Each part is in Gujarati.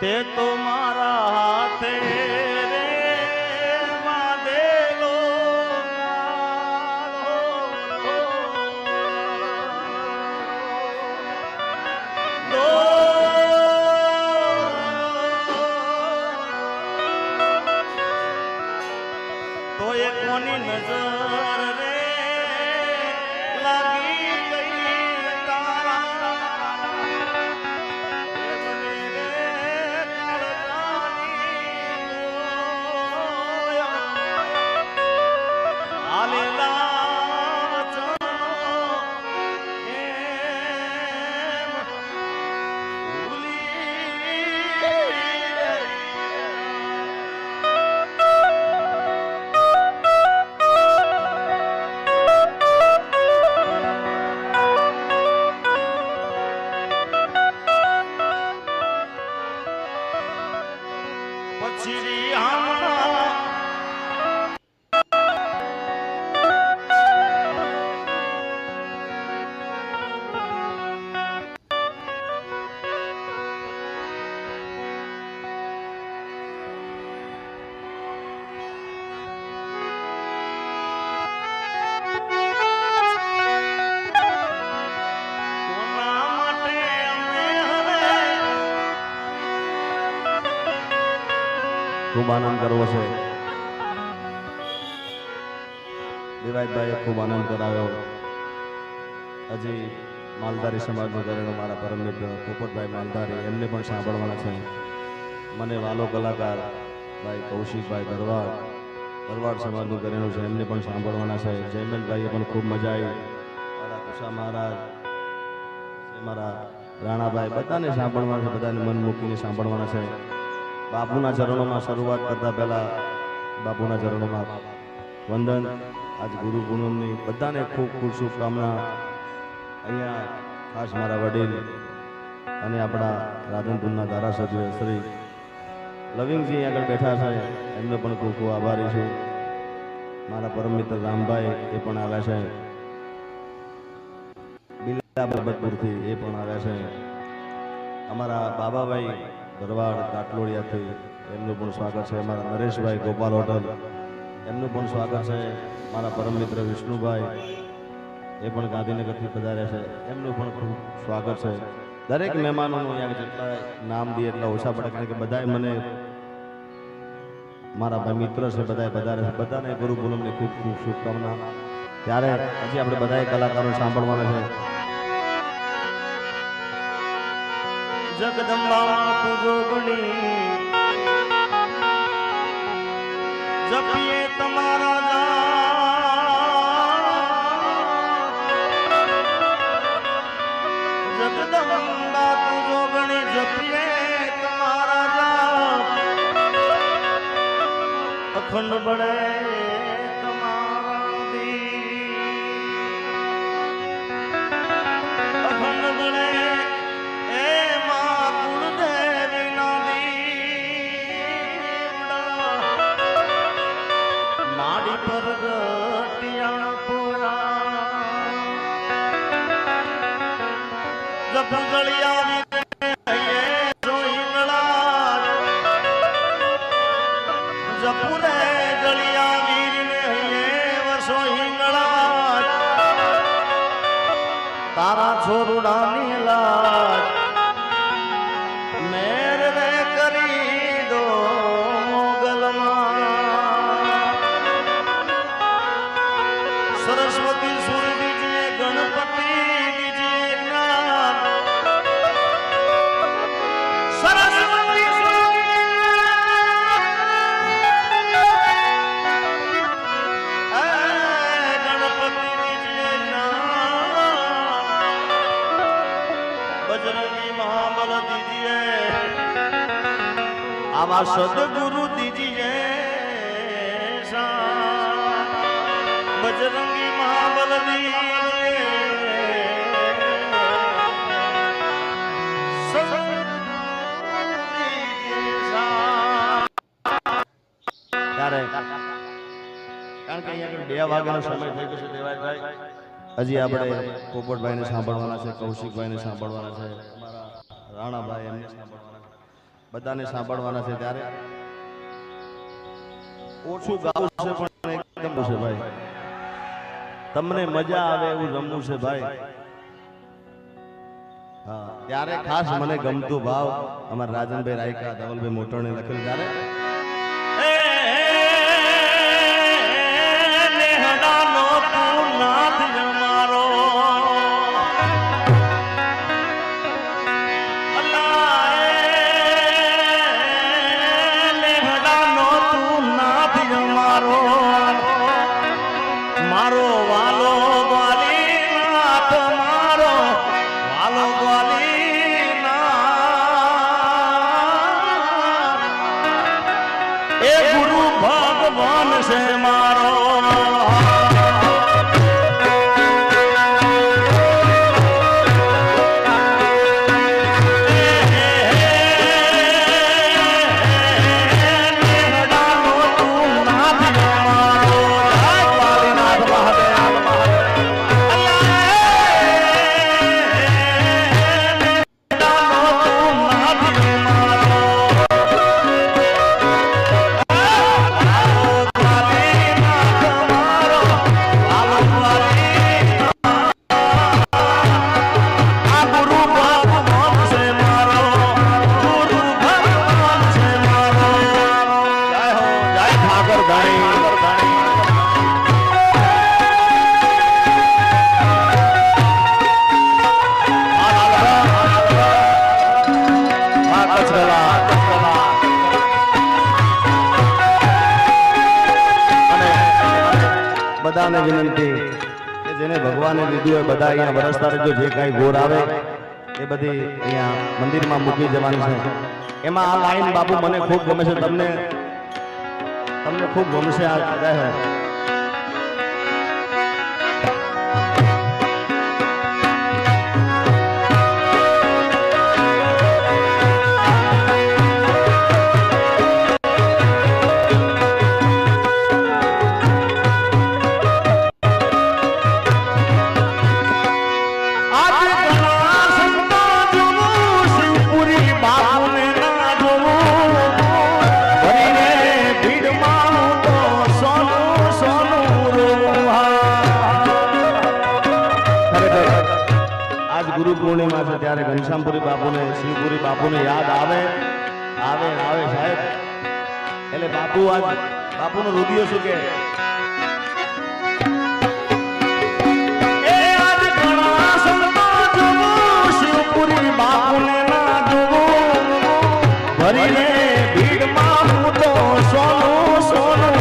તે તો મારા હાથે રે વાદેલો તો એ કોની નજર રે લાગી ગઈ તારા ખૂબ આનંદ કરવો છે. દેવાયતભાઈએ ખૂબ આનંદ કરાવ્યો. હજી માલધારી સમાજનો ઘરેણો મારા પરમ મિત્ર પોપટભાઈ માલધારી એમને પણ સાંભળવાના છે. મને વાલો કલાકાર ભાઈ કૌશિકભાઈ ભરવાડ સમાજનું ઘરેણું છે એમને પણ સાંભળવાના છે. જયમલભાઈએ પણ ખૂબ મજા આવી. મારા કુશા મહારાજ મારા રાણાભાઈ બધાને સાંભળવાના છે. બધાને મન મૂકીને સાંભળવાના છે. બાપુના ચરણોમાં શરૂઆત કરતા પહેલા બાપુના ચરણોમાં વંદન. આજ ગુરુ પૂનમની બધાને ખૂબ ખૂબ શુભકામના. અહીંયા ખાસ મારા વડીલ અને આપણા રાધનપુરના ધારાસભ્ય શ્રી લવિંગજી આગળ બેઠા છે એમનો પણ ખૂબ ખૂબ આભારી છું. મારા પરમ મિત્ર રામભાઈ એ પણ આવ્યા છે. બિલા બરબતપુરથી એ પણ આવ્યા છે. અમારા બાબાભાઈ ભરવાડ કાટલોડિયાથી એમનું પણ સ્વાગત છે. મારા નરેશભાઈ ગોપાલ હોટલ એમનું પણ સ્વાગત છે. મારા પરમ મિત્ર વિષ્ણુભાઈ એ પણ ગાંધીનગરથી પધાર્યા છે એમનું પણ ખૂબ સ્વાગત છે. દરેક મહેમાનોનું અહીંયા જેટલા નામ દે એટલા ઓછા પડે કારણ કે બધાએ મને મારા ભાઈ મિત્ર છે બધાએ પધારે છે. બધાને ગુરુ પૂનમની ખૂબ ખૂબ શુભકામના. ત્યારે હજી આપણે બધાએ કલાકારો સાંભળવાના છે. જગદંબા પૂજોગણી જપીએ તમારા જગદંબા પૂજોગણી જપીએ તમારા અખંડ બળે તમારા અખંડ બળે તારા છોરુડાની લાજ મેર રે કરી દો મોગલમાં. સરસ્વતી સુર દીજીએ ગણપતિ દીજીએ જ્ઞાન. સરસ્વતી સુર ગણપતિ દીજીએ જ્ઞાન. बजरंगी महाबल दीजिए आवा सदगुरु दीजिए. बजरंगी महाबल दीजिए ત્યારે કારણ કે અહીંયા 2 વાગ્યાનો સમય થઈ ગયો છે દેવાયતભાઈ હજી આપણે પોપટભાઈને સાંભળવાના છે, કૌશિકભાઈને સાંભળવાના છે, અમારા રાણાભાઈ એમને સાંભળવાના છે, બધાને સાંભળવાના છે. ત્યારે ઓછું ગાવું છે પણ એકદમ છે ભાઈ, તમને મજા આવે એવું રમવું છે ભાઈ. હા, ત્યારે ખાસ મને ગમતું ભાવ અમારા રાજનભાઈ રાયકા, ધવલભાઈ મોટોને લખેલું. ત્યારે બધાને વિનંતી કે જેને ભગવાને લીધું હોય બધા અહીંયા વરસતા રહેજો. જે કાંઈ ગોર આવે એ બધી અહીંયા મંદિરમાં મૂકી જવાની છે. એમાં આ લાઈન બાપુ મને ખૂબ ગમે છે, તમને ખૂબ ગમશે આ ગાય. ગુરુ પૂર્ણિમા છે ત્યારે ઘનશ્યામપુરી બાપુને, શિવપુરી બાપુને યાદ આવે સાહેબ. એટલે બાપુ આજ બાપુનો રુદિયો શું કે શિવપુરી બાપુને ના જોવું ભરીને ભીડમાં હું તો સોનું સોનું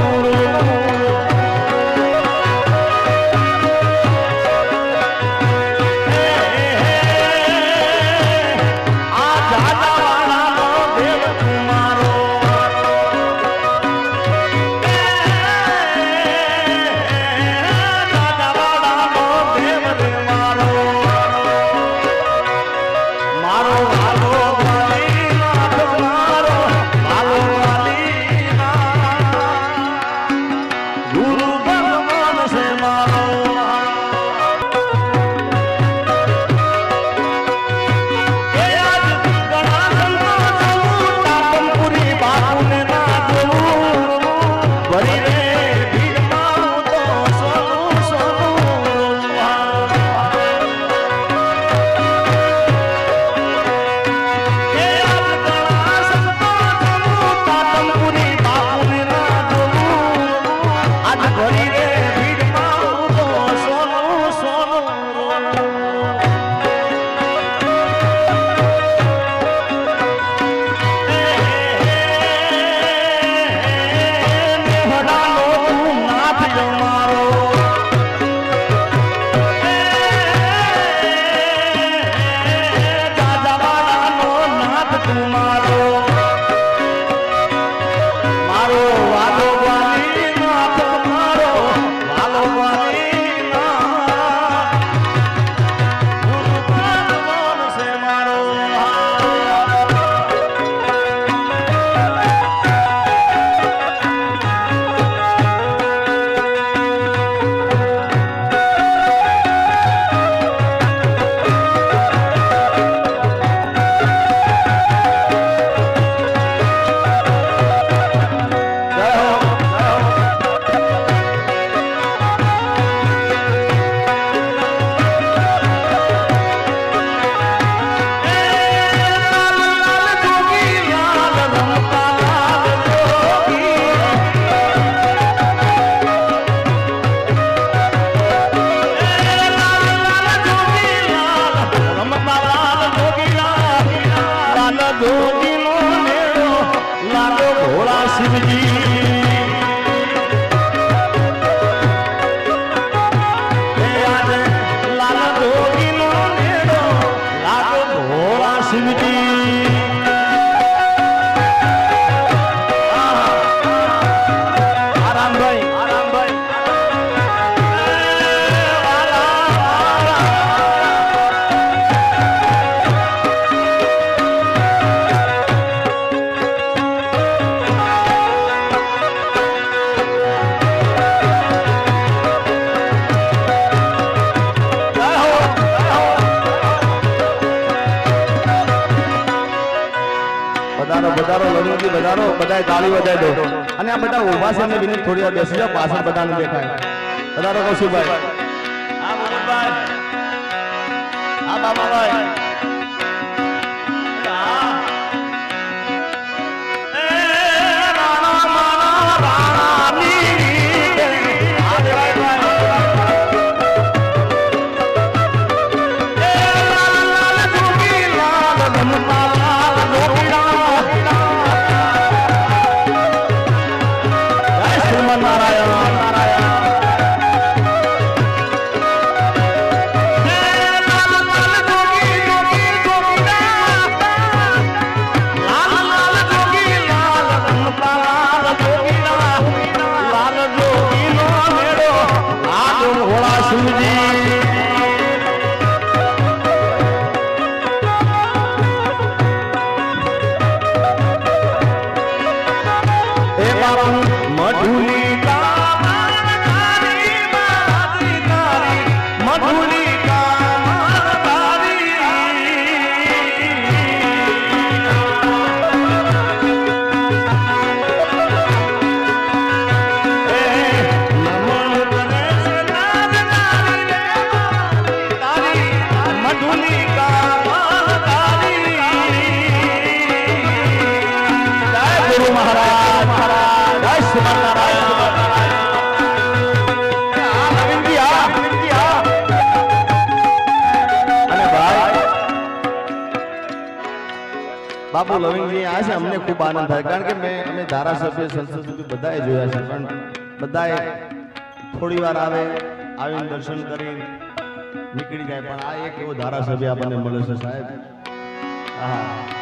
જોરથી બધાનો બધાએ તાળી વજાવી દો અને આ બધા ઊભા છે એમને વિનંતી થોડી વાર બેસી જાઓ પાછળ બધાને દેખાય બધાનો કૌશિકભાઈ હા મોહનભાઈ હા બાબાભાઈ બાપુ લવિંગજી આ છે અમને ખૂબ આનંદ થાય કારણ કે અમે ધારાસભ્ય સંસદ સુધી બધાએ જોયા છે પણ બધાએ થોડી વાર આવીને દર્શન કરી નીકળી જાય પણ આ એક એવો ધારાસભ્ય આપણને મળે છે સાહેબ હા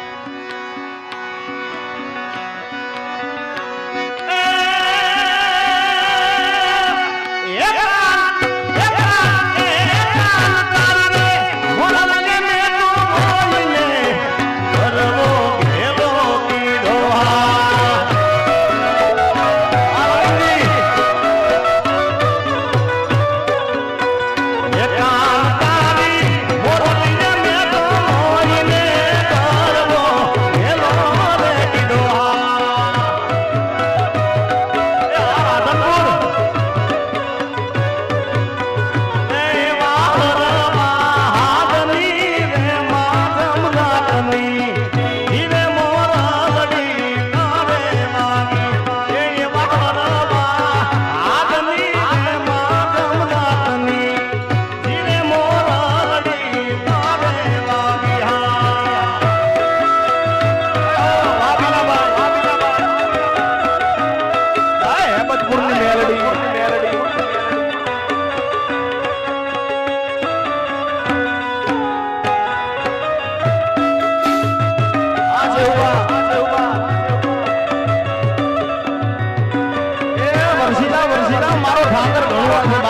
મારો ઠાકર ઘણો